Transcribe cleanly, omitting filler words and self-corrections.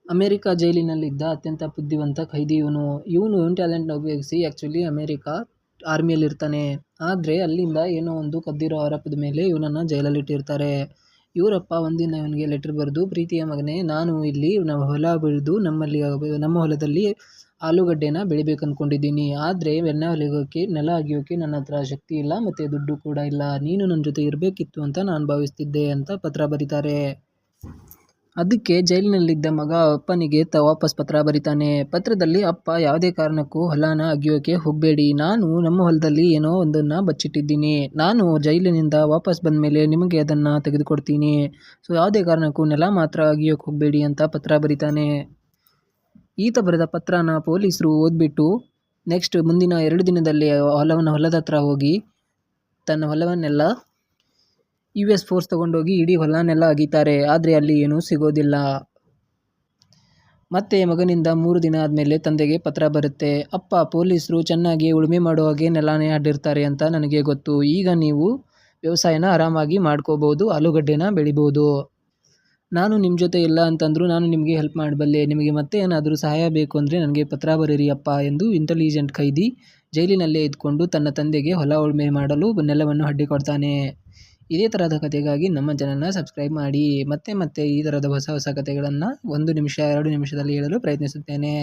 America ಜೈಲಿನಲ್ಲಿದ್ದ ಅತ್ಯಂತ ಬುದ್ಧಿವಂತ ಖೈದಿ ಇವನು. ಇವನು ಟ್ಯಾಲೆಂಟ್ನ ಉಪಯೋಗಿಸಿ ಆ್ಯಕ್ಚುಲಿ ಅಮೆರಿಕ ಆರ್ಮಿಯಲ್ಲಿರ್ತಾನೆ. ಆದರೆ ಅಲ್ಲಿಂದ ಏನೋ ಒಂದು ಕದ್ದಿರೋ ಆರೋಪದ ಮೇಲೆ ಇವನನ್ನು ಜೈಲಲ್ಲಿಟ್ಟಿರ್ತಾರೆ. ಇವರಪ್ಪ ಒಂದಿನ ಇವನಿಗೆ ಲೆಟರ್ ಬರೆದು, ಪ್ರೀತಿಯ ಮಗನೇ, ನಾನು ಇಲ್ಲಿ ಹೊಲ ಬೆಳೆದು ನಮ್ಮ ಹೊಲದಲ್ಲಿ ಆಲೂಗಡ್ಡೆನ ಬೆಳಿಬೇಕು ಅಂದ್ಕೊಂಡಿದ್ದೀನಿ. ಆದರೆ ನೆಲ ಅಗಿಯೋಕ್ಕೆ ನನ್ನ ಹತ್ರ ಶಕ್ತಿ ಇಲ್ಲ ಮತ್ತು ದುಡ್ಡು ಕೂಡ ಇಲ್ಲ. ನೀನು ನನ್ನ ಜೊತೆ ಇರಬೇಕಿತ್ತು ಅಂತ ನಾನು ಭಾವಿಸ್ತಿದ್ದೆ ಅಂತ ಪತ್ರ ಬರೀತಾರೆ. ಅದಕ್ಕೆ ಜೈಲಿನಲ್ಲಿದ್ದ ಮಗ ಅಪ್ಪನಿಗೆ ವಾಪಸ್ ಪತ್ರ ಬರೀತಾನೆ. ಪತ್ರದಲ್ಲಿ, ಅಪ್ಪ, ಯಾವುದೇ ಕಾರಣಕ್ಕೂ ಹೊಲನ ಅಗಿಯೋಕೆ ಹೋಗಬೇಡಿ. ನಾನು ನಮ್ಮ ಹೊಲದಲ್ಲಿ ಏನೋ ಒಂದನ್ನು ಬಚ್ಚಿಟ್ಟಿದ್ದೀನಿ. ನಾನು ಜೈಲಿನಿಂದ ವಾಪಸ್ ಬಂದ ಮೇಲೆ ನಿಮಗೆ ಅದನ್ನು ತೆಗೆದುಕೊಡ್ತೀನಿ. ಸೊ ಯಾವುದೇ ಕಾರಣಕ್ಕೂ ನೆಲ ಮಾತ್ರ ಅಗಿಯೋಕೆ ಹೋಗಬೇಡಿ ಅಂತ ಪತ್ರ ಬರೀತಾನೆ. ಈತ ಬರೆದ ಪತ್ರನ ಪೊಲೀಸರು ಓದ್ಬಿಟ್ಟು ನೆಕ್ಸ್ಟ್ ಮುಂದಿನ 2 ದಿನದಲ್ಲಿ ಹೊಲದ ಹತ್ರ ಹೋಗಿ ತನ್ನ ಹೊಲವನ್ನೆಲ್ಲ US ಫೋರ್ಸ್ ತಗೊಂಡೋಗಿ ಇಡೀ ಹೊಲನೆಲ್ಲ ಅಗಿತಾರೆ. ಆದರೆ ಅಲ್ಲಿ ಏನೂ ಸಿಗೋದಿಲ್ಲ. ಮತ್ತೆ ಮಗನಿಂದ 3 ದಿನ ಆದಮೇಲೆ ತಂದೆಗೆ ಪತ್ರ ಬರುತ್ತೆ. ಅಪ್ಪ, ಪೊಲೀಸರು ಚೆನ್ನಾಗಿ ಉಳುಮೆ ಮಾಡೋ ಹಾಗೆ ನೆಲನೇ ಅಡ್ಡಿರ್ತಾರೆ ಅಂತ ನನಗೆ ಗೊತ್ತು. ಈಗ ನೀವು ವ್ಯವಸಾಯನ ಆರಾಮಾಗಿ ಮಾಡ್ಕೋಬೋದು, ಆಲೂಗಡ್ಡೆನ ಬೆಳಿಬೋದು. ನಾನು ನಿಮ್ಮ ಜೊತೆ ಇಲ್ಲ ಅಂತಂದರೂ ನಾನು ನಿಮಗೆ ಹೆಲ್ಪ್ ಮಾಡಬಲ್ಲೆ. ನಿಮಗೆ ಮತ್ತೆ ಏನಾದರೂ ಸಹಾಯ ಬೇಕು ಅಂದರೆ ನನಗೆ ಪತ್ರ ಬರೀರಿ ಅಪ್ಪ ಎಂದು ಇಂಟೆಲಿಜೆಂಟ್ ಖೈದಿ ಜೈಲಿನಲ್ಲೇ ಇದ್ಕೊಂಡು ತನ್ನ ತಂದೆಗೆ ಹೊಲ ಉಳುಮೆ ಮಾಡಲು ನೆಲವನ್ನು ಅಡ್ಡಿಕೊಡ್ತಾನೆ. ಇದೇ ಥರದ ಕಥೆಗಾಗಿ ನಮ್ಮ ಚಾನಲ್ನ ಸಬ್ಸ್ಕ್ರೈಬ್ ಮಾಡಿ. ಮತ್ತೆ ಈ ಥರದ ಹೊಸ ಕಥೆಗಳನ್ನು 1 ನಿಮಿಷ 2 ನಿಮಿಷದಲ್ಲಿ ಹೇಳಲು ಪ್ರಯತ್ನಿಸುತ್ತೇನೆ.